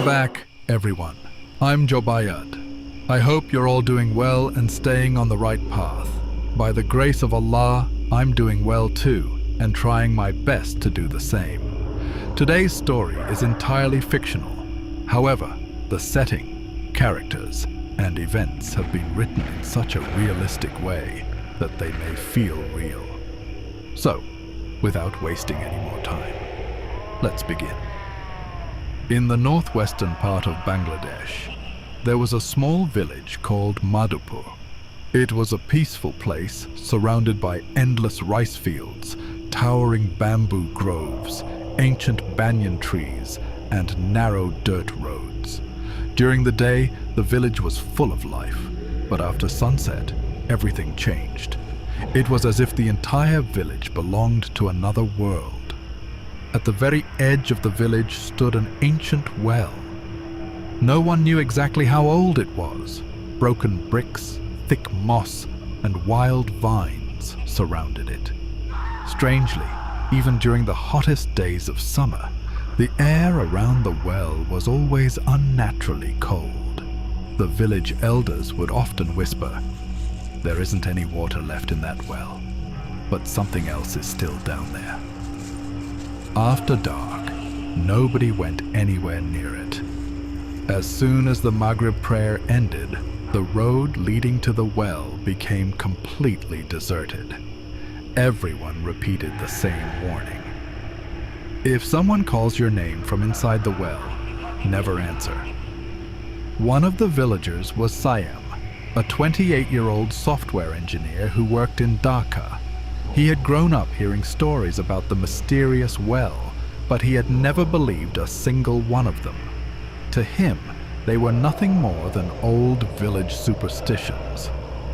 Welcome back, everyone. I'm Jobayat. I hope you're all doing well and staying on the right path. By the grace of Allah, I'm doing well too, and trying my best to do the same. Today's story is entirely fictional. However, the setting, characters, and events have been written in such a realistic way that they may feel real. So, without wasting any more time, let's begin. In the northwestern part of Bangladesh, there was a small village called Madhupur. It was a peaceful place surrounded by endless rice fields, towering bamboo groves, ancient banyan trees, and narrow dirt roads. During the day, the village was full of life, but after sunset, everything changed. It was as if the entire village belonged to another world. At the very edge of the village stood an ancient well. No one knew exactly how old it was. Broken bricks, thick moss, and wild vines surrounded it. Strangely, even during the hottest days of summer, the air around the well was always unnaturally cold. The village elders would often whisper, "There isn't any water left in that well, but something else is still down there." After dark, nobody went anywhere near it. As soon as the Maghrib prayer ended, the road leading to the well became completely deserted. Everyone repeated the same warning. If someone calls your name from inside the well, never answer. One of the villagers was Sayem, a 28-year-old software engineer who worked in Dhaka. He had grown up hearing stories about the mysterious well, but he had never believed a single one of them. To him, they were nothing more than old village superstitions.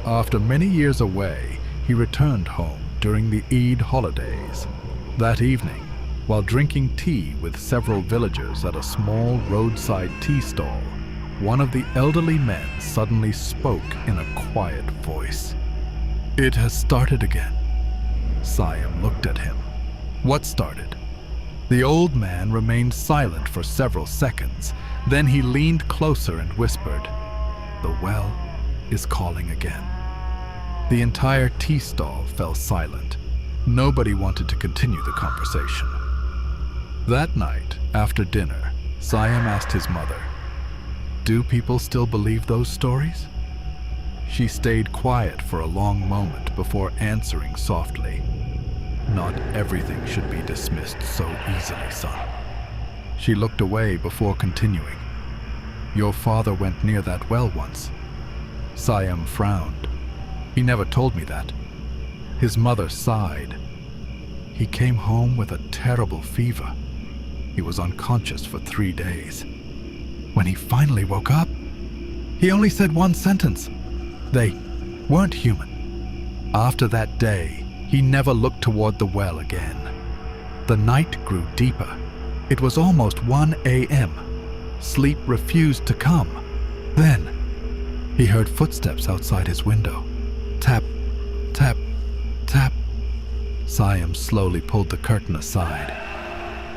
After many years away, he returned home during the Eid holidays. That evening, while drinking tea with several villagers at a small roadside tea stall, one of the elderly men suddenly spoke in a quiet voice. "It has started again." Sayem looked at him. "What started?" The old man remained silent for several seconds. Then he leaned closer and whispered, "The well is calling again." The entire tea stall fell silent. Nobody wanted to continue the conversation. That night, after dinner, Sayem asked his mother, "Do people still believe those stories?" She stayed quiet for a long moment before answering softly, "Not everything should be dismissed so easily, son." She looked away before continuing, "Your father went near that well once." Sayem frowned. "He never told me that." His mother sighed. "He came home with a terrible fever. He was unconscious for 3 days. When he finally woke up, he only said one sentence: 'They weren't human.' After that day, he never looked toward the well again. The night grew deeper. It was almost 1 a.m. Sleep refused to come. Then, he heard footsteps outside his window. Tap, tap, tap. Sayem slowly pulled the curtain aside.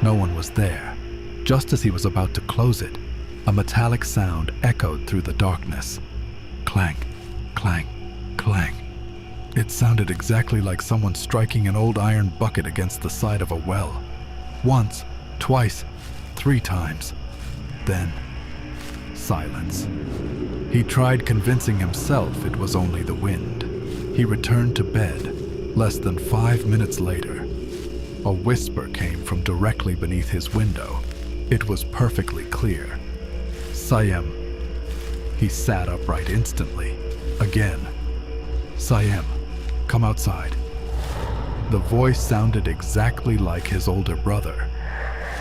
No one was there. Just as he was about to close it, a metallic sound echoed through the darkness. Clank, clank, clank. It sounded exactly like someone striking an old iron bucket against the side of a well. Once, twice, 3 times. Then, silence. He tried convincing himself it was only the wind. He returned to bed. Less than 5 minutes later, a whisper came from directly beneath his window. It was perfectly clear. "Sayem." He sat upright instantly. Again. "Sayem, come outside." The voice sounded exactly like his older brother.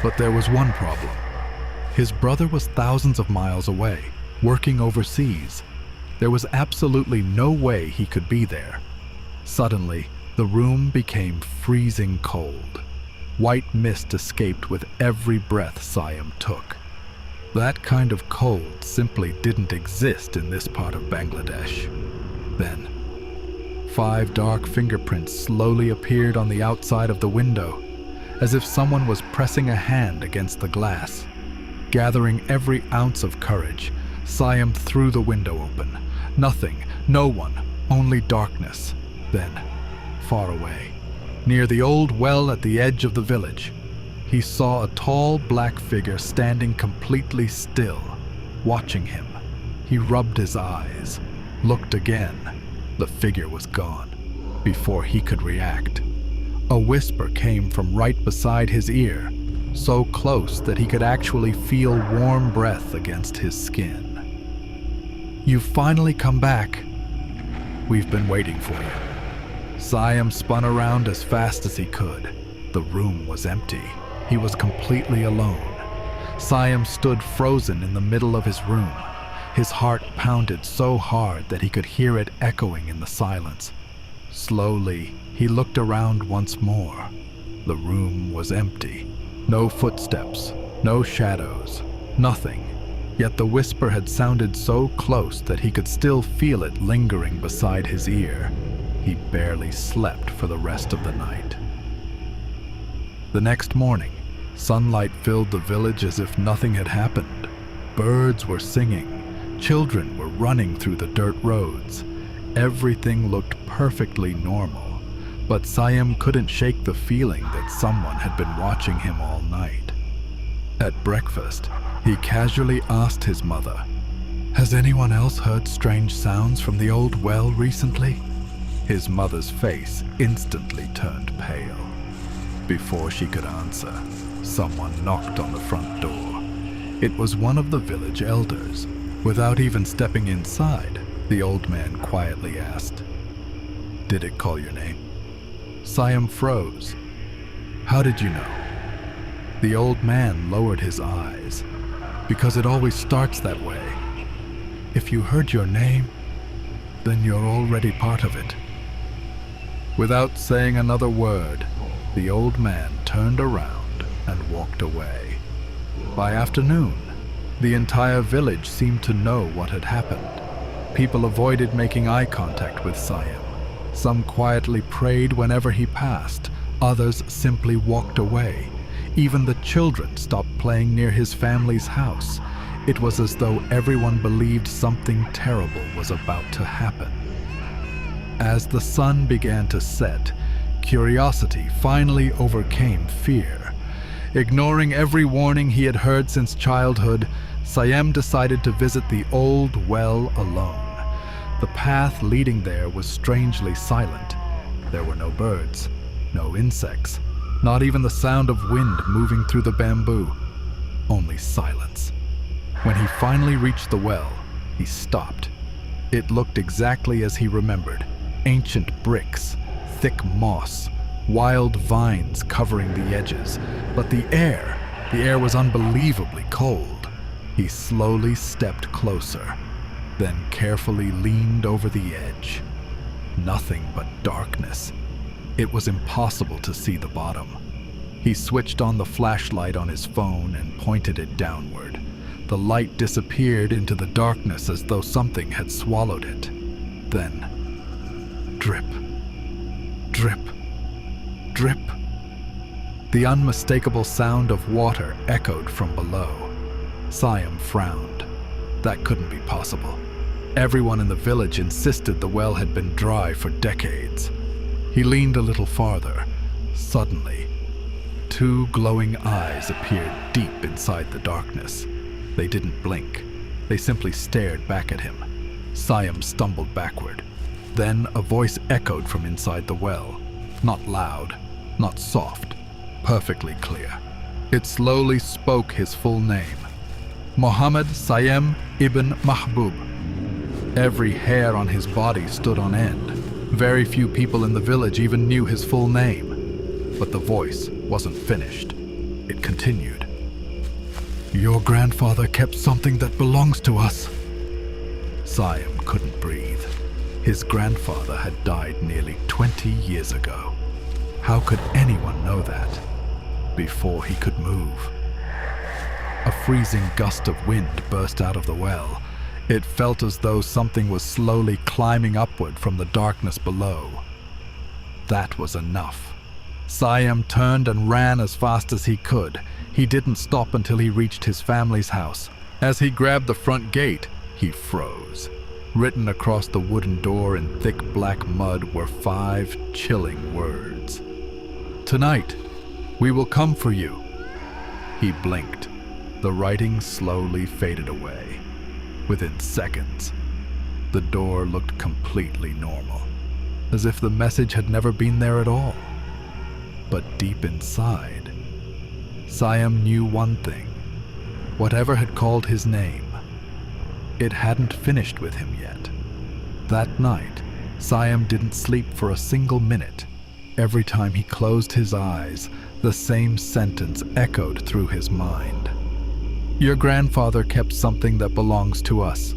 But there was one problem. His brother was thousands of miles away, working overseas. There was absolutely no way he could be there. Suddenly, the room became freezing cold. White mist escaped with every breath Sayem took. That kind of cold simply didn't exist in this part of Bangladesh. Then, 5 dark fingerprints slowly appeared on the outside of the window, as if someone was pressing a hand against the glass. Gathering every ounce of courage, Sayem threw the window open. Nothing, no one, only darkness. Then, far away, near the old well at the edge of the village, he saw a tall black figure standing completely still, watching him. He rubbed his eyes, looked again. The figure was gone. Before he could react, a whisper came from right beside his ear, so close that he could actually feel warm breath against his skin. "You've finally come back. We've been waiting for you." Sayem spun around as fast as he could. The room was empty. He was completely alone. Sayem stood frozen in the middle of his room. His heart pounded so hard that he could hear it echoing in the silence. Slowly, he looked around once more. The room was empty. No footsteps, no shadows, nothing. Yet the whisper had sounded so close that he could still feel it lingering beside his ear. He barely slept for the rest of the night. The next morning, sunlight filled the village as if nothing had happened. Birds were singing. Children were running through the dirt roads. Everything looked perfectly normal, but Sayem couldn't shake the feeling that someone had been watching him all night. At breakfast, he casually asked his mother, "Has anyone else heard strange sounds from the old well recently?" His mother's face instantly turned pale. Before she could answer, someone knocked on the front door. It was one of the village elders. Without even stepping inside, the old man quietly asked, "Did it call your name?" Sayem froze. "How did you know?" The old man lowered his eyes. "Because it always starts that way. If you heard your name, then you're already part of it." Without saying another word, the old man turned around and walked away. By afternoon, the entire village seemed to know what had happened. People avoided making eye contact with Sayem. Some quietly prayed whenever he passed. Others simply walked away. Even the children stopped playing near his family's house. It was as though everyone believed something terrible was about to happen. As the sun began to set, curiosity finally overcame fear. Ignoring every warning he had heard since childhood, Sayem decided to visit the old well alone. The path leading there was strangely silent. There were no birds, no insects, not even the sound of wind moving through the bamboo. Only silence. When he finally reached the well, he stopped. It looked exactly as he remembered. Ancient bricks, thick moss, wild vines covering the edges. But the air was unbelievably cold. He slowly stepped closer, then carefully leaned over the edge. Nothing but darkness. It was impossible to see the bottom. He switched on the flashlight on his phone and pointed it downward. The light disappeared into the darkness as though something had swallowed it. Then, drip, drip, drip. The unmistakable sound of water echoed from below. Sayem frowned. That couldn't be possible. Everyone in the village insisted the well had been dry for decades. He leaned a little farther. Suddenly, two glowing eyes appeared deep inside the darkness. They didn't blink. They simply stared back at him. Sayem stumbled backward. Then a voice echoed from inside the well. Not loud, not soft, perfectly clear. It slowly spoke his full name. Muhammad Sayem ibn Mahbub. Every hair on his body stood on end. Very few people in the village even knew his full name. But the voice wasn't finished. It continued. "Your grandfather kept something that belongs to us." Sayem couldn't breathe. His grandfather had died nearly 20 years ago. How could anyone know that? Before he could move. A freezing gust of wind burst out of the well. It felt as though something was slowly climbing upward from the darkness below. That was enough. Sayem turned and ran as fast as he could. He didn't stop until he reached his family's house. As he grabbed the front gate, he froze. Written across the wooden door in thick black mud were 5 chilling words. "Tonight, we will come for you." He blinked. The writing slowly faded away. Within seconds, the door looked completely normal, as if the message had never been there at all. But deep inside, Sayem knew one thing. Whatever had called his name, it hadn't finished with him yet. That night, Sayem didn't sleep for a single minute. Every time he closed his eyes, the same sentence echoed through his mind. "Your grandfather kept something that belongs to us."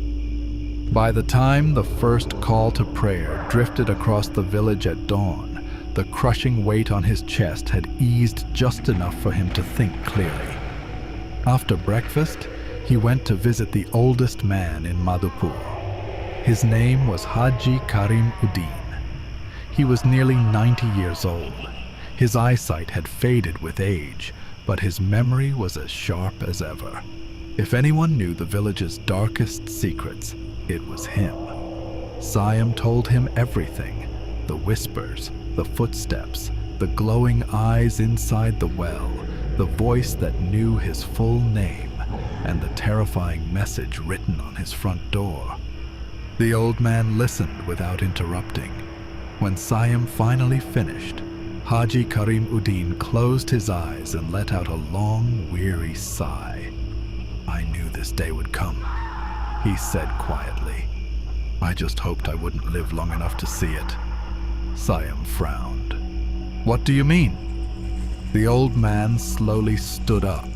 By the time the first call to prayer drifted across the village at dawn, the crushing weight on his chest had eased just enough for him to think clearly. After breakfast, he went to visit the oldest man in Madhupur. His name was Haji Karim Uddin. He was nearly 90 years old. His eyesight had faded with age, but his memory was as sharp as ever. If anyone knew the village's darkest secrets, it was him. Sayem told him everything: the whispers, the footsteps, the glowing eyes inside the well, the voice that knew his full name, and the terrifying message written on his front door. The old man listened without interrupting. When Sayem finally finished, Haji Karim Uddin closed his eyes and let out a long, weary sigh. "I knew this day would come," he said quietly. "I just hoped I wouldn't live long enough to see it." Sayem frowned. "What do you mean?" The old man slowly stood up.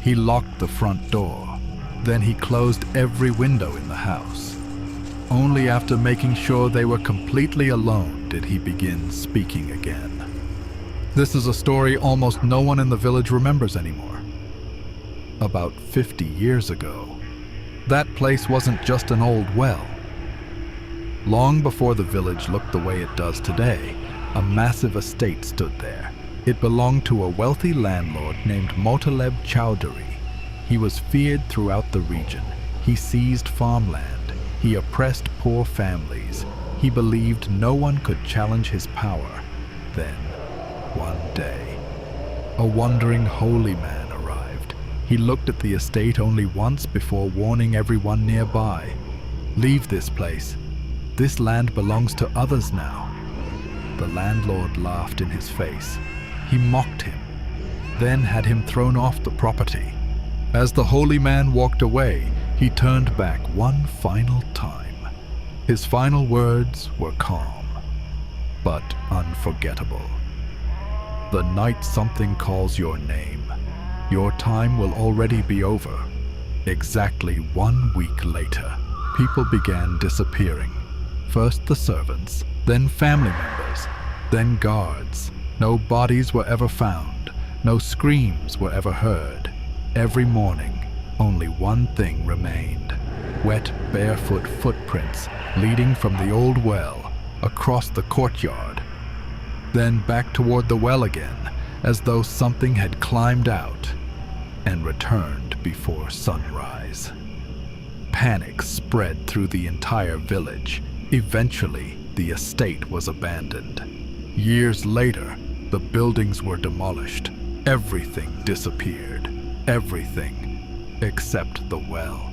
He locked the front door. Then he closed every window in the house. Only after making sure they were completely alone did he begin speaking again. "This is a story almost no one in the village remembers anymore. About 50 years ago, that place wasn't just an old well. Long before the village looked the way it does today, a massive estate stood there. It belonged to a wealthy landlord named Motaleb Chowdhury. He was feared throughout the region. He seized farmland. He oppressed poor families. He believed no one could challenge his power. Then, one day, a wandering holy man arrived. He looked at the estate only once before warning everyone nearby. "Leave this place. This land belongs to others now." The landlord laughed in his face. He mocked him, then had him thrown off the property. As the holy man walked away, he turned back one final time. His final words were calm, but unforgettable. "The night something calls your name, your time will already be over." Exactly 1 week later, people began disappearing. First the servants, then family members, then guards. No bodies were ever found. No screams were ever heard. Every morning, only one thing remained: wet, barefoot footprints leading from the old well across the courtyard, then back toward the well again, as though something had climbed out and returned before sunrise. Panic spread through the entire village. Eventually, the estate was abandoned. Years later, the buildings were demolished. Everything disappeared. Everything except the well.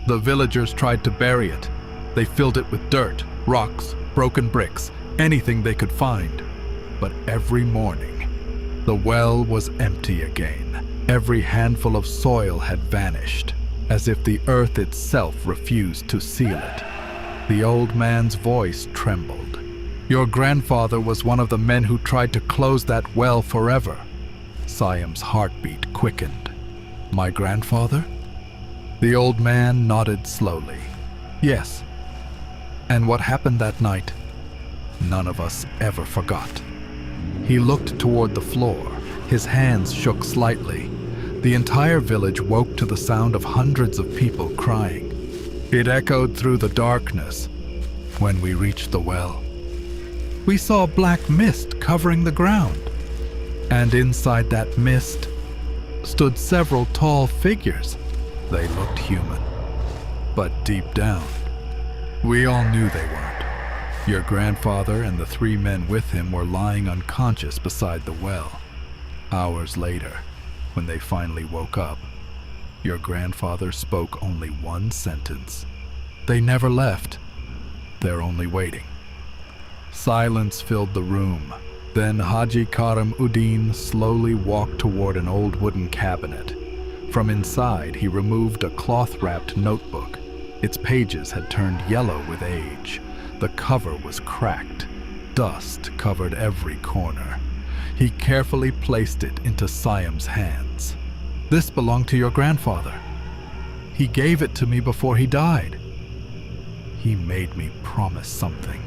The villagers tried to bury it. They filled it with dirt, rocks, broken bricks, anything they could find. But every morning, the well was empty again. Every handful of soil had vanished, as if the earth itself refused to seal it. The old man's voice trembled. "Your grandfather was one of the men who tried to close that well forever." Sayem's heartbeat quickened. "My grandfather?" The old man nodded slowly. "Yes. And what happened that night? None of us ever forgot." He looked toward the floor. His hands shook slightly. The entire village woke to the sound of hundreds of people crying. It echoed through the darkness. When we reached the well, we saw black mist covering the ground. And inside that mist stood several tall figures. They looked human, but deep down, we all knew they weren't. Your grandfather and the 3 men with him were lying unconscious beside the well. Hours later, when they finally woke up, your grandfather spoke only one sentence. They never left. They're only waiting. Silence filled the room. Then Haji Karim Uddin slowly walked toward an old wooden cabinet. From inside, he removed a cloth-wrapped notebook. Its pages had turned yellow with age. The cover was cracked. Dust covered every corner. He carefully placed it into Sayem's hands. "This belonged to your grandfather. He gave it to me before he died. He made me promise something."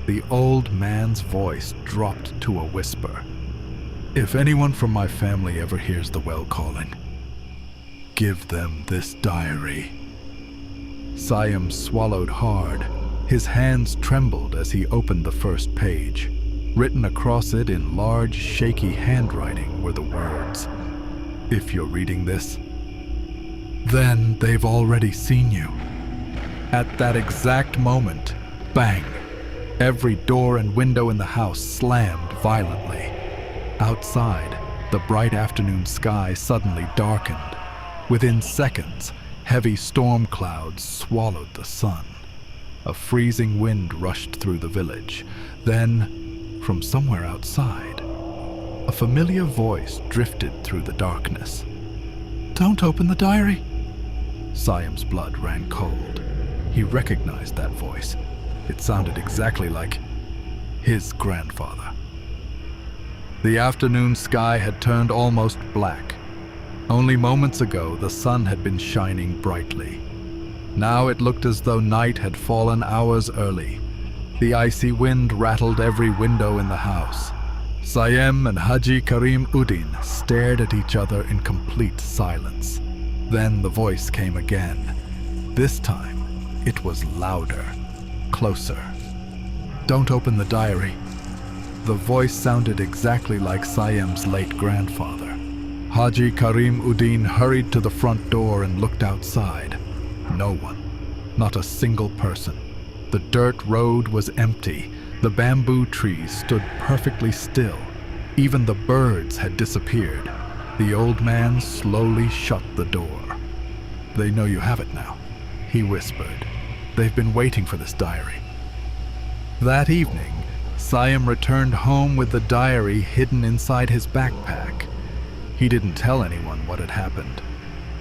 The old man's voice dropped to a whisper. "If anyone from my family ever hears the well calling, give them this diary." Sayem swallowed hard. His hands trembled as he opened the first page. Written across it in large, shaky handwriting were the words, "If you're reading this, then they've already seen you." At that exact moment, bang! Every door and window in the house slammed violently. Outside, the bright afternoon sky suddenly darkened. Within seconds, heavy storm clouds swallowed the sun. A freezing wind rushed through the village. Then, from somewhere outside, a familiar voice drifted through the darkness. "Don't open the diary." Sayem's blood ran cold. He recognized that voice. It sounded exactly like his grandfather. The afternoon sky had turned almost black. Only moments ago, the sun had been shining brightly. Now it looked as though night had fallen hours early. The icy wind rattled every window in the house. Sayem and Haji Karim Uddin stared at each other in complete silence. Then the voice came again. This time, it was louder, closer. "Don't open the diary." The voice sounded exactly like Sayem's late grandfather. Haji Karim Uddin hurried to the front door and looked outside. No one, not a single person. The dirt road was empty. The bamboo trees stood perfectly still. Even the birds had disappeared. The old man slowly shut the door. "They know you have it now," he whispered. "They've been waiting for this diary." That evening, Sayem returned home with the diary hidden inside his backpack. He didn't tell anyone what had happened,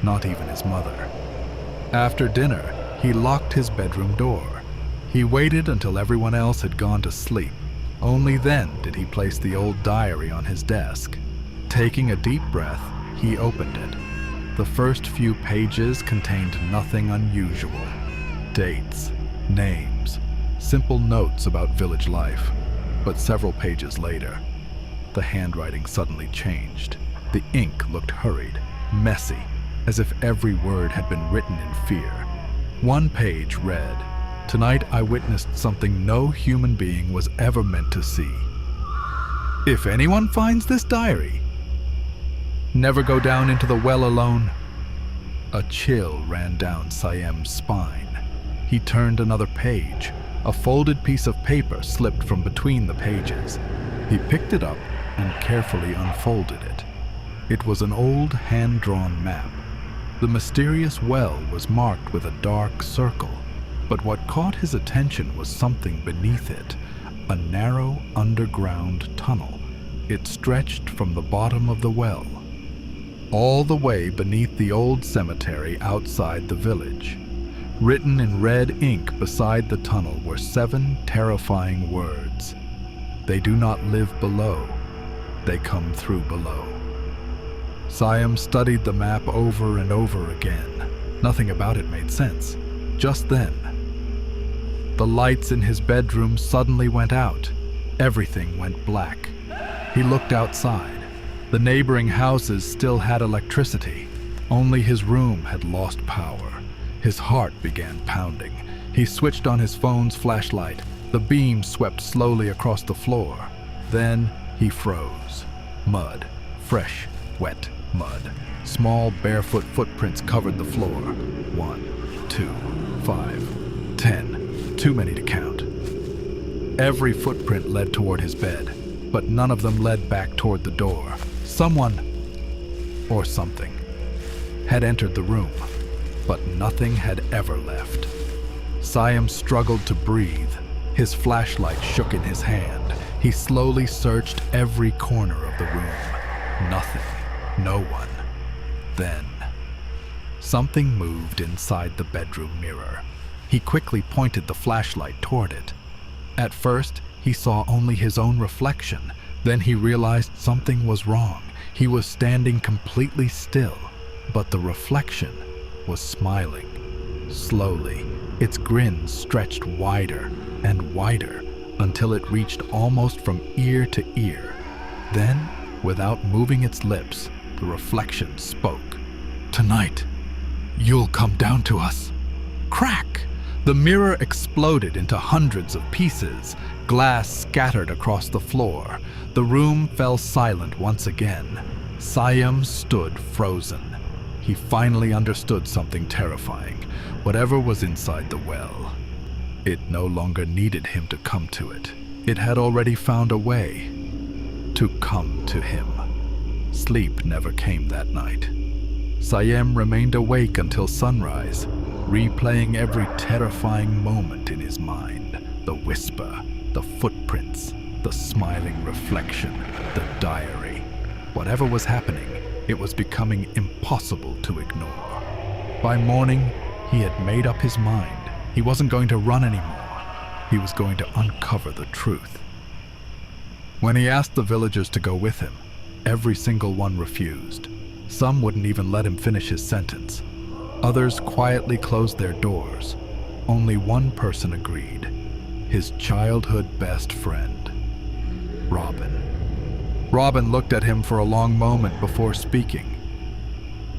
not even his mother. After dinner, he locked his bedroom door. He waited until everyone else had gone to sleep. Only then did he place the old diary on his desk. Taking a deep breath, he opened it. The first few pages contained nothing unusual. Dates, names, simple notes about village life. But several pages later, the handwriting suddenly changed. The ink looked hurried, messy, as if every word had been written in fear. One page read, "Tonight I witnessed something no human being was ever meant to see. If anyone finds this diary, never go down into the well alone." A chill ran down Sayem's spine. He turned another page. A folded piece of paper slipped from between the pages. He picked it up and carefully unfolded it. It was an old hand-drawn map. The mysterious well was marked with a dark circle, but what caught his attention was something beneath it, a narrow underground tunnel. It stretched from the bottom of the well, all the way beneath the old cemetery outside the village. Written in red ink beside the tunnel were 7 terrifying words. "They do not live below, they come through below." Sayem studied the map over and over again. Nothing about it made sense. Just then, the lights in his bedroom suddenly went out. Everything went black. He looked outside. The neighboring houses still had electricity. Only his room had lost power. His heart began pounding. He switched on his phone's flashlight. The beam swept slowly across the floor. Then he froze. Mud. Fresh, wet mud. Small, barefoot footprints covered the floor. 1, 2, 5, 10. Too many to count. Every footprint led toward his bed, but none of them led back toward the door. Someone, or something, had entered the room, but nothing had ever left. Sayem struggled to breathe. His flashlight shook in his hand. He slowly searched every corner of the room. Nothing. No one. Then, something moved inside the bedroom mirror. He quickly pointed the flashlight toward it. At first, he saw only his own reflection. Then he realized something was wrong. He was standing completely still, but the reflection was smiling. Slowly, its grin stretched wider and wider until it reached almost from ear to ear. Then, without moving its lips, the reflection spoke. "Tonight, you'll come down to us." Crack! The mirror exploded into hundreds of pieces. Glass scattered across the floor. The room fell silent once again. Sayem stood frozen. He finally understood something terrifying. Whatever was inside the well, it no longer needed him to come to it. It had already found a way to come to him. Sleep never came that night. Sayem remained awake until sunrise, replaying every terrifying moment in his mind. The whisper, the footprints, the smiling reflection, the diary. Whatever was happening, it was becoming impossible to ignore. By morning, he had made up his mind. He wasn't going to run anymore. He was going to uncover the truth. When he asked the villagers to go with him, every single one refused. Some wouldn't even let him finish his sentence. Others quietly closed their doors. Only one person agreed. His childhood best friend, Robin. Robin looked at him for a long moment before speaking.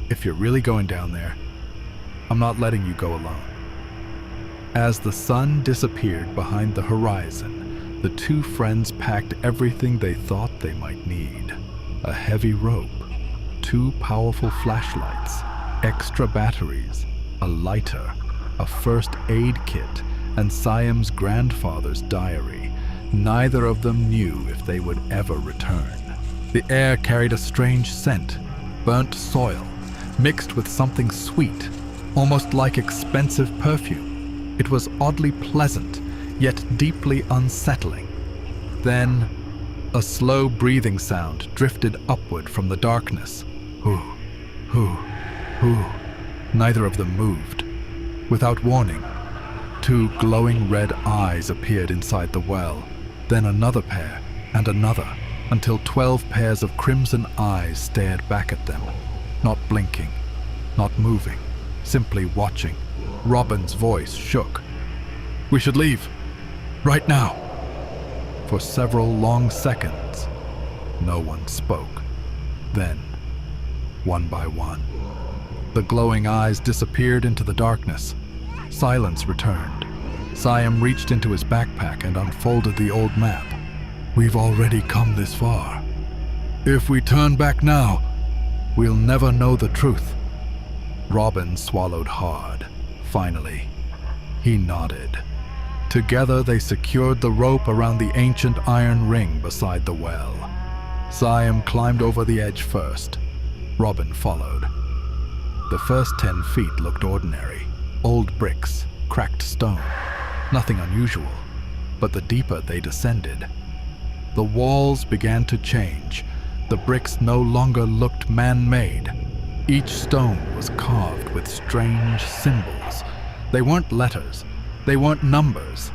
"If you're really going down there, I'm not letting you go alone." As the sun disappeared behind the horizon, the two friends packed everything they thought they might need. A heavy rope, 2 powerful flashlights, extra batteries, a lighter, a first aid kit, and Sayem's grandfather's diary. Neither of them knew if they would ever return. The air carried a strange scent, burnt soil, mixed with something sweet, almost like expensive perfume. It was oddly pleasant, yet deeply unsettling. Then, a slow breathing sound drifted upward from the darkness. Hoo, hoo, hoo. Neither of them moved. Without warning, 2 glowing red eyes appeared inside the well, then another pair, and another, until 12 pairs of crimson eyes stared back at them, not blinking, not moving, simply watching. Robin's voice shook. "We should leave. Right now." For several long seconds, no one spoke. Then, one by one, the glowing eyes disappeared into the darkness. Silence returned. Sayem reached into his backpack and unfolded the old map. "We've already come this far. If we turn back now, we'll never know the truth." Robin swallowed hard. Finally, he nodded. Together they secured the rope around the ancient iron ring beside the well. Sayem climbed over the edge first. Robin followed. The first 10 feet looked ordinary. Old bricks, cracked stone. Nothing unusual. But the deeper they descended, the walls began to change. The bricks no longer looked man-made. Each stone was carved with strange symbols. They weren't letters. They weren't numbers.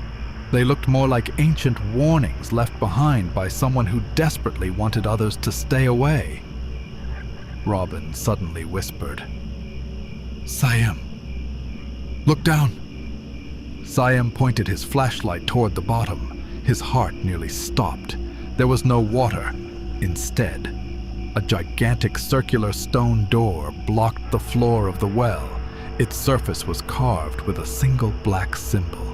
They looked more like ancient warnings left behind by someone who desperately wanted others to stay away. Robin suddenly whispered, "Sayem, look down." Sayem pointed his flashlight toward the bottom. His heart nearly stopped. There was no water. Instead, a gigantic circular stone door blocked the floor of the well. Its surface was carved with a single black symbol.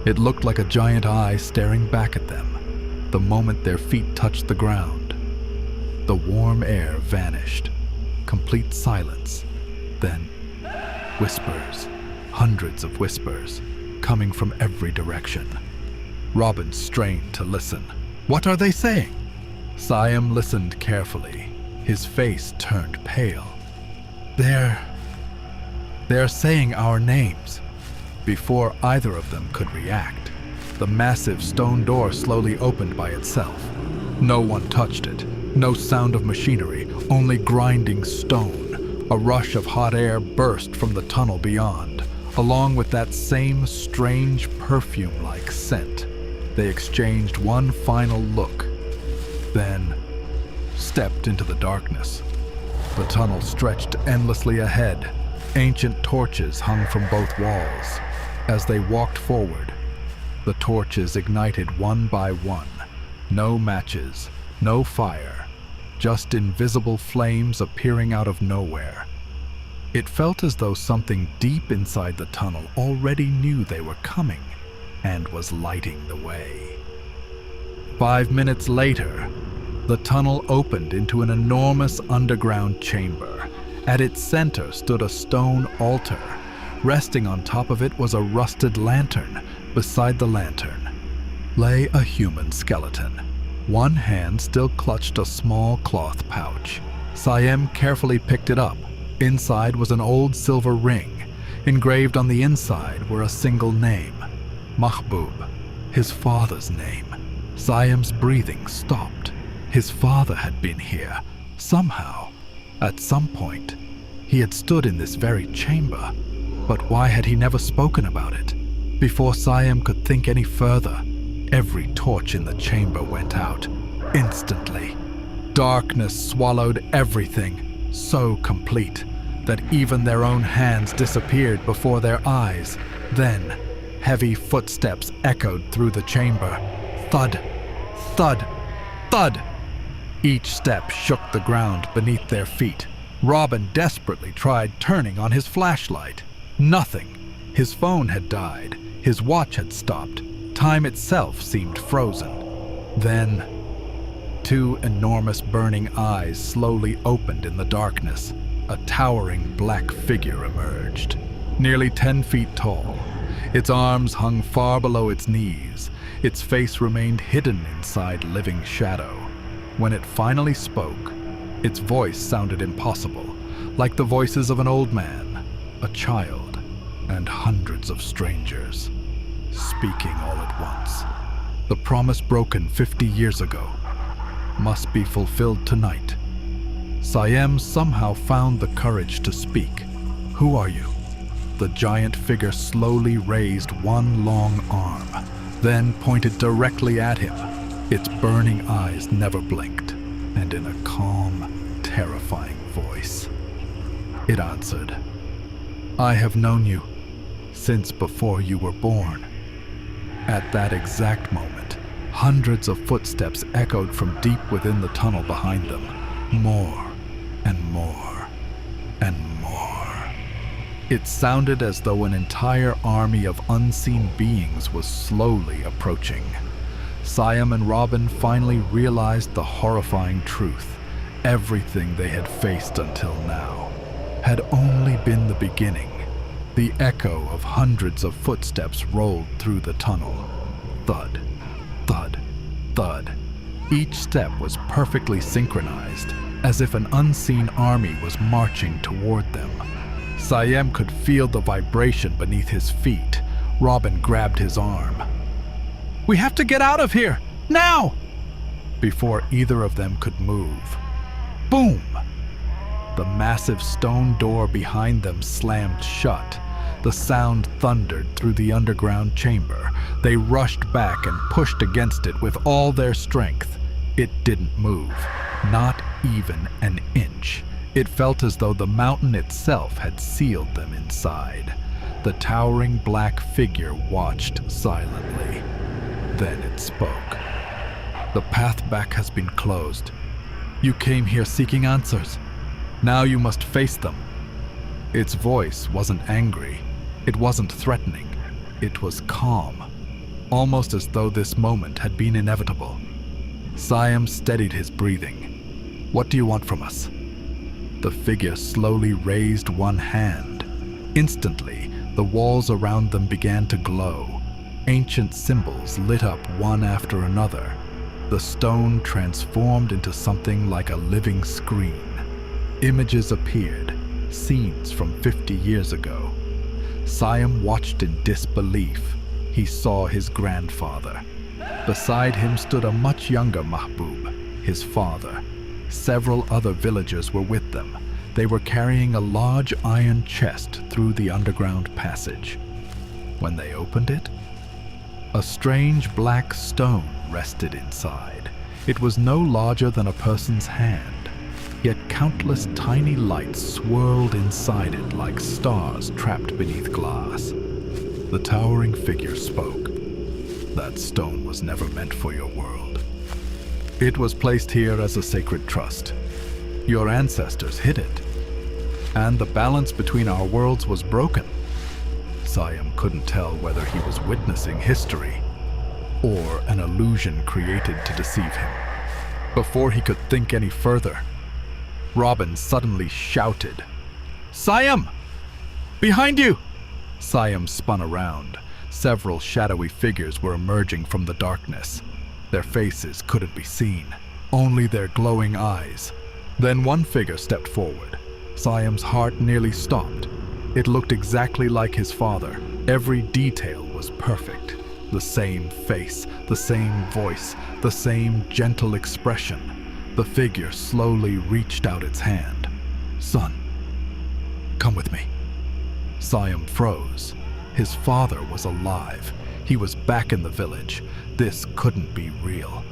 It looked like a giant eye staring back at them the moment their feet touched the ground. The warm air vanished. Complete silence. Then, whispers. Hundreds of whispers, coming from every direction. Robin strained to listen. What are they saying? Sayem listened carefully. His face turned pale. They're saying our names. Before either of them could react, the massive stone door slowly opened by itself. No one touched it. No sound of machinery, only grinding stone. A rush of hot air burst from the tunnel beyond, along with that same strange perfume-like scent. They exchanged one final look, then stepped into the darkness. The tunnel stretched endlessly ahead. Ancient torches hung from both walls. As they walked forward, the torches ignited one by one. No matches, no fire, just invisible flames appearing out of nowhere. It felt as though something deep inside the tunnel already knew they were coming and was lighting the way. 5 minutes later, the tunnel opened into an enormous underground chamber. At its center stood a stone altar. Resting on top of it was a rusted lantern. Beside the lantern lay a human skeleton. One hand still clutched a small cloth pouch. Sayem carefully picked it up. Inside was an old silver ring. Engraved on the inside were a single name, Mahbub, his father's name. Sayem's breathing stopped. His father had been here, somehow. At some point, he had stood in this very chamber. But why had he never spoken about it? Before Sayem could think any further, every torch in the chamber went out, instantly. Darkness swallowed everything, so complete that even their own hands disappeared before their eyes. Then, heavy footsteps echoed through the chamber. Thud, thud, thud! Each step shook the ground beneath their feet. Robin desperately tried turning on his flashlight. Nothing. His phone had died. His watch had stopped. Time itself seemed frozen. Then, two enormous burning eyes slowly opened in the darkness. A towering black figure emerged, nearly 10 feet tall. Its arms hung far below its knees. Its face remained hidden inside living shadow. When it finally spoke, its voice sounded impossible, like the voices of an old man, a child, and hundreds of strangers, speaking all at once. The promise broken 50 years ago must be fulfilled tonight. Sayem somehow found the courage to speak. Who are you? The giant figure slowly raised one long arm, then pointed directly at him. Its burning eyes never blinked, and in a calm, terrifying voice, it answered, I have known you since before you were born. At that exact moment, hundreds of footsteps echoed from deep within the tunnel behind them. More and more and more. It sounded as though an entire army of unseen beings was slowly approaching. Sayem and Robin finally realized the horrifying truth. Everything they had faced until now had only been the beginning. The echo of hundreds of footsteps rolled through the tunnel. Thud, thud, thud. Each step was perfectly synchronized, as if an unseen army was marching toward them. Sayem could feel the vibration beneath his feet. Robin grabbed his arm. We have to get out of here, now! Before either of them could move, boom! The massive stone door behind them slammed shut. The sound thundered through the underground chamber. They rushed back and pushed against it with all their strength. It didn't move, not even an inch. It felt as though the mountain itself had sealed them inside. The towering black figure watched silently. Then it spoke. The path back has been closed. You came here seeking answers. Now you must face them. Its voice wasn't angry. It wasn't threatening. It was calm, almost as though this moment had been inevitable. Sayem steadied his breathing. What do you want from us?" The figure slowly raised one hand. Instantly, the walls around them began to glow. Ancient symbols lit up one after another. The stone transformed into something like a living screen. Images appeared, scenes from 50 years ago. Sayem watched in disbelief. He saw his grandfather. Beside him stood a much younger Mahbub, his father. Several other villagers were with them. They were carrying a large iron chest through the underground passage. When they opened it, a strange black stone rested inside. It was no larger than a person's hand, yet countless tiny lights swirled inside it like stars trapped beneath glass. The towering figure spoke. "That stone was never meant for your world. It was placed here as a sacred trust. Your ancestors hid it, and the balance between our worlds was broken." Sayem couldn't tell whether he was witnessing history or an illusion created to deceive him. Before he could think any further, Robin suddenly shouted, "Sayem! Behind you!" Sayem spun around. Several shadowy figures were emerging from the darkness. Their faces couldn't be seen, only their glowing eyes. Then one figure stepped forward. Sayem's heart nearly stopped. It looked exactly like his father. Every detail was perfect. The same face, the same voice, the same gentle expression. The figure slowly reached out its hand. "Son, come with me." Sayem froze. His father was alive. He was back in the village. This couldn't be real.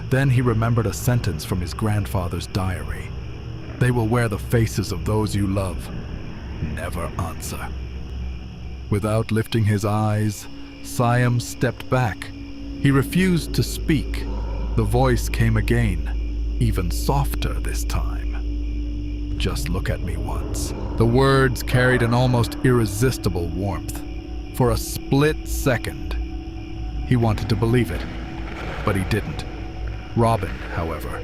Then he remembered a sentence from his grandfather's diary. "They will wear the faces of those you love. Never answer." Without lifting his eyes, Sayem stepped back. He refused to speak. The voice came again, even softer this time. "Just look at me once." The words carried an almost irresistible warmth. For a split second, he wanted to believe it, but he didn't. Robin, however,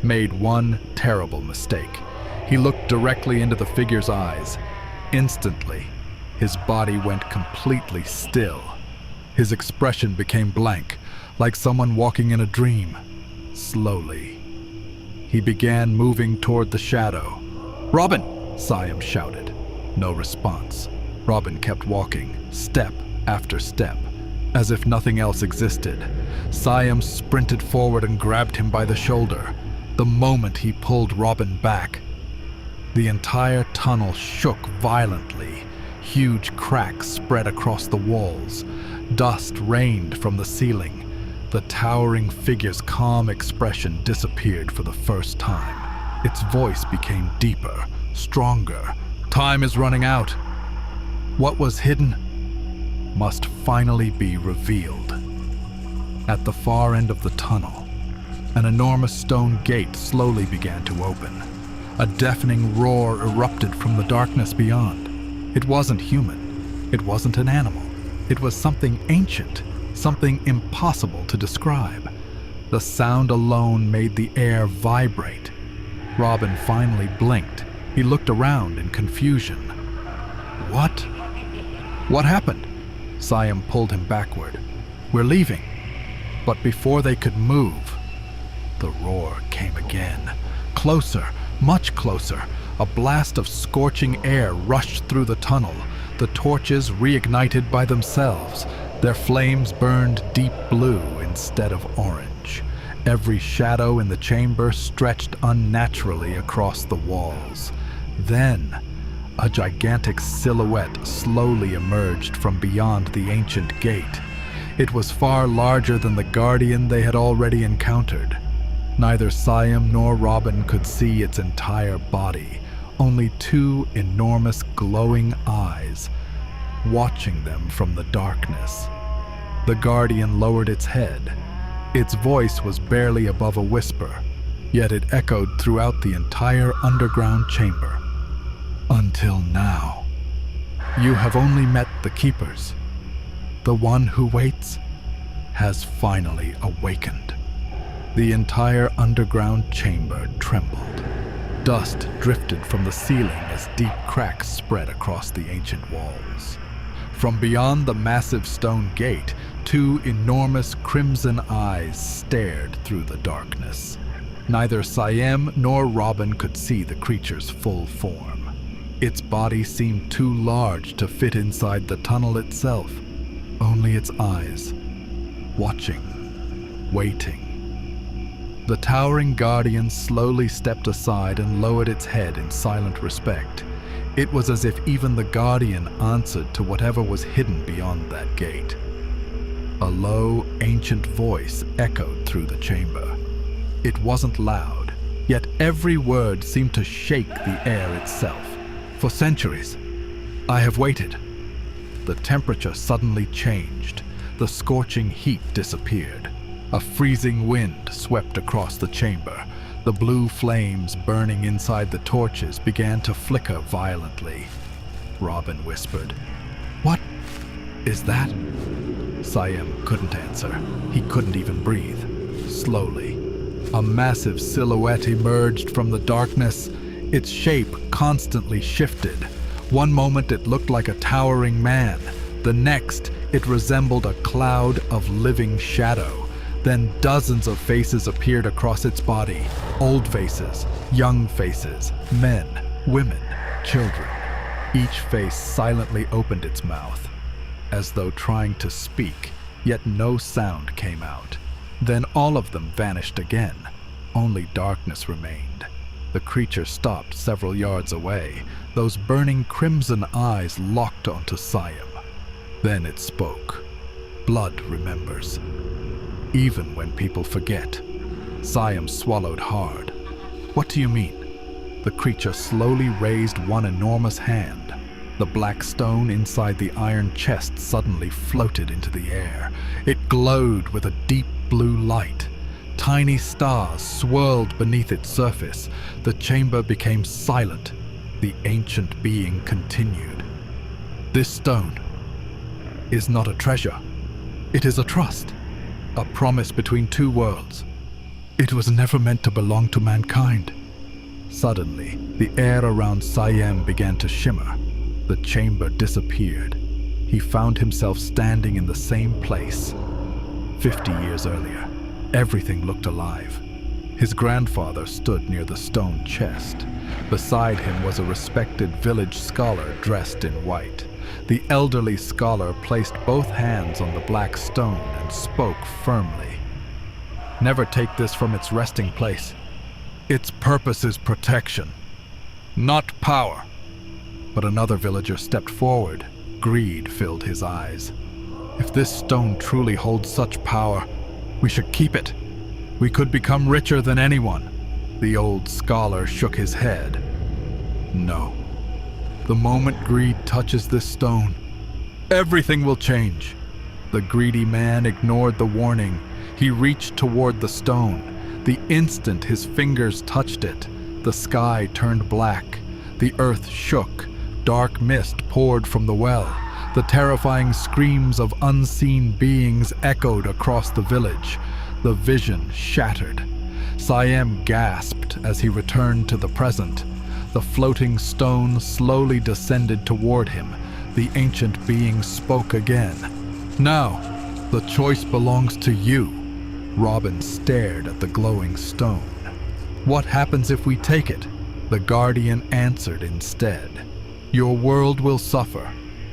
made one terrible mistake. He looked directly into the figure's eyes. Instantly, his body went completely still. His expression became blank, like someone walking in a dream. Slowly, he began moving toward the shadow. "Robin!" Sayem shouted. No response. Robin kept walking, step after step, as if nothing else existed. Sayem sprinted forward and grabbed him by the shoulder. The moment he pulled Robin back, the entire tunnel shook violently. Huge cracks spread across the walls. Dust rained from the ceiling. The towering figure's calm expression disappeared for the first time. Its voice became deeper, stronger. "Time is running out." What was hidden must finally be revealed. At the far end of the tunnel, an enormous stone gate slowly began to open. A deafening roar erupted from the darkness beyond. It wasn't human. It wasn't an animal. It was something ancient, something impossible to describe. The sound alone made the air vibrate. Robin finally blinked. He looked around in confusion. What? What happened? Sayem pulled him backward. "We're leaving." But before they could move, the roar came again. Closer, much closer. A blast of scorching air rushed through the tunnel. The torches reignited by themselves. Their flames burned deep blue instead of orange. Every shadow in the chamber stretched unnaturally across the walls. Then, a gigantic silhouette slowly emerged from beyond the ancient gate. It was far larger than the guardian they had already encountered. Neither Sayem nor Robin could see its entire body, only two enormous glowing eyes watching them from the darkness. The guardian lowered its head. Its voice was barely above a whisper, yet it echoed throughout the entire underground chamber. "Until now, you have only met the keepers. The one who waits has finally awakened." The entire underground chamber trembled. Dust drifted from the ceiling as deep cracks spread across the ancient walls. From beyond the massive stone gate, two enormous crimson eyes stared through the darkness. Neither Sayem nor Robin could see the creature's full form. Its body seemed too large to fit inside the tunnel itself. Only its eyes, watching, waiting. The towering guardian slowly stepped aside and lowered its head in silent respect. It was as if even the guardian answered to whatever was hidden beyond that gate. A low, ancient voice echoed through the chamber. It wasn't loud, yet every word seemed to shake the air itself. For centuries, I have waited. The temperature suddenly changed. The scorching heat disappeared. A freezing wind swept across the chamber. The blue flames burning inside the torches began to flicker violently. Robin whispered, "What is that?" Sayem couldn't answer. He couldn't even breathe. Slowly, a massive silhouette emerged from the darkness. Its shape constantly shifted. One moment it looked like a towering man. The next, it resembled a cloud of living shadow. Then dozens of faces appeared across its body. Old faces, young faces, men, women, children. Each face silently opened its mouth, as though trying to speak, yet no sound came out. Then all of them vanished again. Only darkness remained. The creature stopped several yards away. Those burning crimson eyes locked onto Sayem. Then it spoke. Blood remembers. Even when people forget. Sayem swallowed hard. "What do you mean?" The creature slowly raised one enormous hand. The black stone inside the iron chest suddenly floated into the air. It glowed with a deep blue light. Tiny stars swirled beneath its surface. The chamber became silent. The ancient being continued. "This stone is not a treasure. It is a trust. A promise between two worlds. It was never meant to belong to mankind." Suddenly, the air around Sayem began to shimmer. The chamber disappeared. He found himself standing in the same place. 50 years earlier, everything looked alive. His grandfather stood near the stone chest. Beside him was a respected village scholar dressed in white. The elderly scholar placed both hands on the black stone and spoke firmly. "Never take this from its resting place. Its purpose is protection, not power." But another villager stepped forward. Greed filled his eyes. "If this stone truly holds such power, we should keep it. We could become richer than anyone." The old scholar shook his head. "No. The moment greed touches this stone, everything will change." The greedy man ignored the warning. He reached toward the stone. The instant his fingers touched it, the sky turned black. The earth shook. Dark mist poured from the well. The terrifying screams of unseen beings echoed across the village. The vision shattered. Sayem gasped as he returned to the present. The floating stone slowly descended toward him. The ancient being spoke again. "Now, the choice belongs to you." Robin stared at the glowing stone. "What happens if we take it?" The guardian answered instead. "Your world will suffer."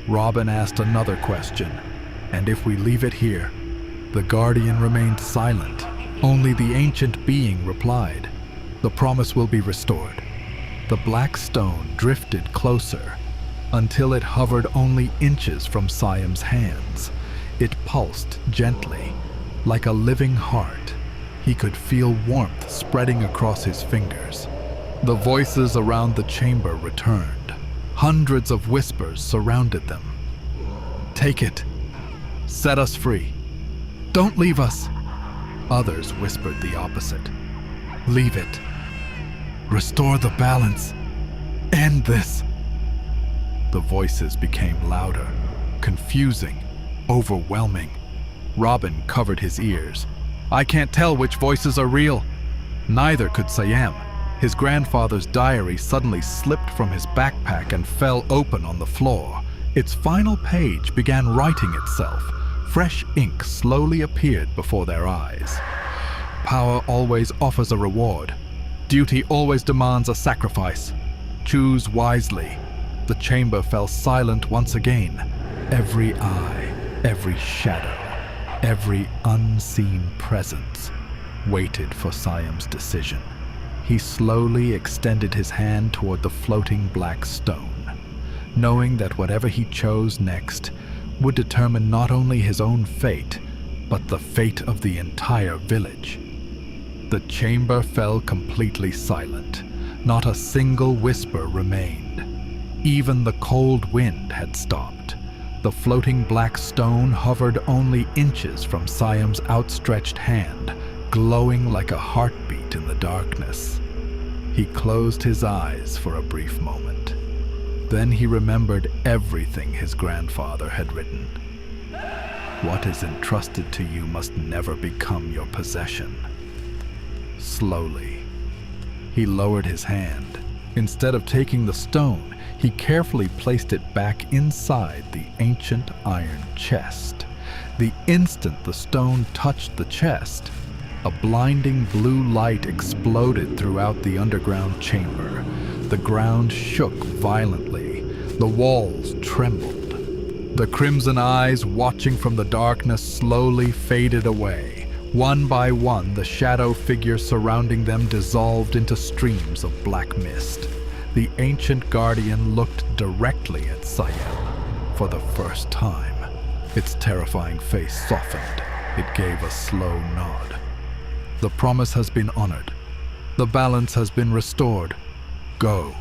Robin asked another question. "And if we leave it here?" The guardian remained silent. Only the ancient being replied. "The promise will be restored." The black stone drifted closer until it hovered only inches from Sayem's hands. It pulsed gently, like a living heart. He could feel warmth spreading across his fingers. The voices around the chamber returned. Hundreds of whispers surrounded them. "Take it. Set us free. Don't leave us." Others whispered the opposite. "Leave it. Restore the balance. End this." The voices became louder, confusing, overwhelming. Robin covered his ears. I can't tell which voices are real." Neither could Sayem. His grandfather's diary suddenly slipped from his backpack and fell open on the floor. Its final page began writing itself. Fresh ink slowly appeared before their eyes. "Power always offers a reward. Duty always demands a sacrifice. Choose wisely." The chamber fell silent once again. Every eye, every shadow, every unseen presence waited for Sayem's decision. He slowly extended his hand toward the floating black stone, knowing that whatever he chose next would determine not only his own fate, but the fate of the entire village. The chamber fell completely silent. Not a single whisper remained. Even the cold wind had stopped. The floating black stone hovered only inches from Sayem's outstretched hand, glowing like a heartbeat in the darkness. He closed his eyes for a brief moment. Then he remembered everything his grandfather had written. "What is entrusted to you must never become your possession." Slowly, he lowered his hand. Instead of taking the stone, he carefully placed it back inside the ancient iron chest. The instant the stone touched the chest, a blinding blue light exploded throughout the underground chamber. The ground shook violently. The walls trembled. The crimson eyes watching from the darkness slowly faded away. One by one, the shadow figures surrounding them dissolved into streams of black mist. The ancient guardian looked directly at Sayem for the first time. Its terrifying face softened. It gave a slow nod. "The promise has been honored. The balance has been restored. Go."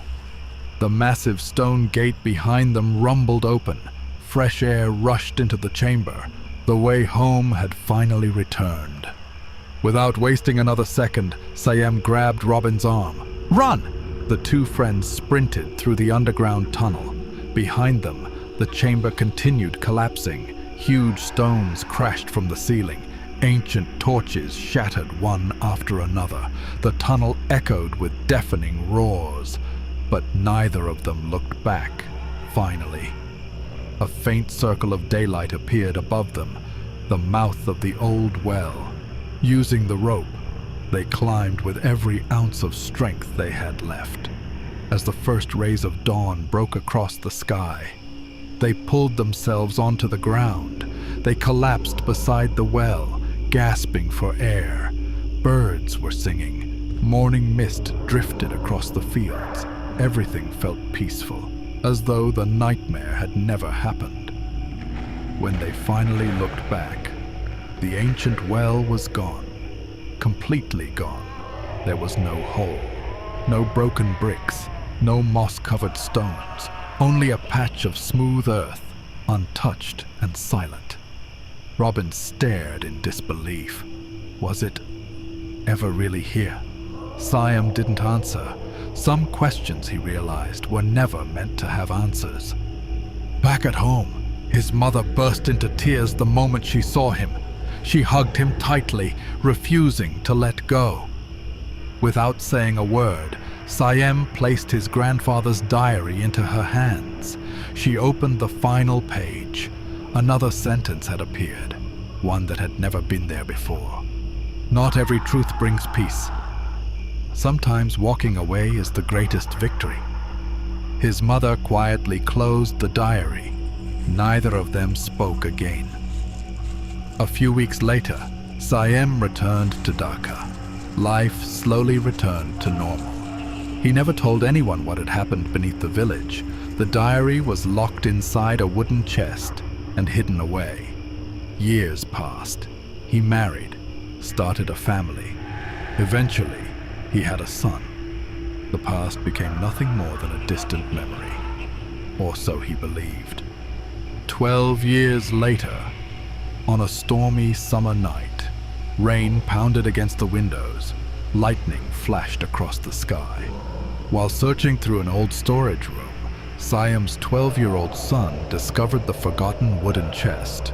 The massive stone gate behind them rumbled open. Fresh air rushed into the chamber. The way home had finally returned. Without wasting another second, Sayem grabbed Robin's arm. "Run!" The two friends sprinted through the underground tunnel. Behind them, the chamber continued collapsing. Huge stones crashed from the ceiling. Ancient torches shattered one after another. The tunnel echoed with deafening roars, but neither of them looked back. Finally, a faint circle of daylight appeared above them, the mouth of the old well. Using the rope, they climbed with every ounce of strength they had left. As the first rays of dawn broke across the sky, they pulled themselves onto the ground. They collapsed beside the well, gasping for air. Birds were singing. Morning mist drifted across the fields. Everything felt peaceful, as though the nightmare had never happened. When they finally looked back, the ancient well was gone. Completely gone. There was no hole, no broken bricks, no moss-covered stones, only a patch of smooth earth, untouched and silent. Robin stared in disbelief. Was it ever really here? Sayem didn't answer. Some questions, he realized, were never meant to have answers. Back at home, his mother burst into tears the moment she saw him. She hugged him tightly, refusing to let go. Without saying a word, Sayem placed his grandfather's diary into her hands. She opened the final page. Another sentence had appeared, one that had never been there before. Not every truth brings peace. Sometimes walking away is the greatest victory. His mother quietly closed the diary. Neither of them spoke again. A few weeks later, Sayem returned to Dhaka. Life slowly returned to normal. He never told anyone what had happened beneath the village. The diary was locked inside a wooden chest and hidden away. Years passed. He married, started a family. Eventually, he had a son. The past became nothing more than a distant memory. Or so he believed. 12 years later, on a stormy summer night, rain pounded against the windows. Lightning flashed across the sky. While searching through an old storage room, Sayem's 12-year-old son discovered the forgotten wooden chest.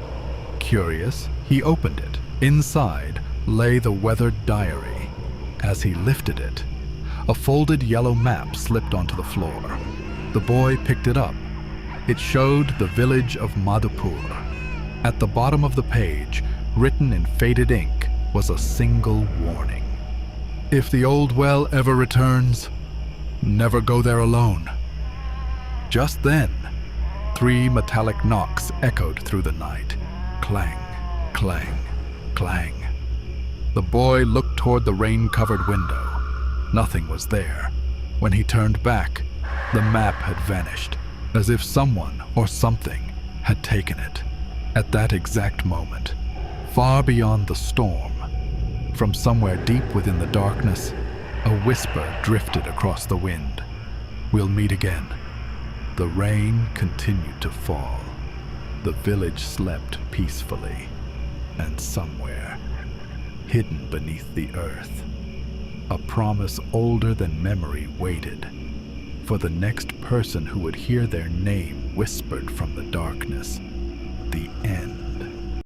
Curious, he opened it. Inside, lay the weathered diary. As he lifted it, a folded yellow map slipped onto the floor. The boy picked it up. It showed the village of Madhupur. At the bottom of the page, written in faded ink, was a single warning. If the old well ever returns, never go there alone. Just then, 3 metallic knocks echoed through the night. Clang, clang, clang. The boy looked toward the rain-covered window. Nothing was there. When he turned back, the map had vanished, as if someone or something had taken it. At that exact moment, far beyond the storm, from somewhere deep within the darkness, a whisper drifted across the wind. We'll meet again. The rain continued to fall. The village slept peacefully, and somewhere, hidden beneath the earth, a promise older than memory waited for the next person who would hear their name whispered from the darkness.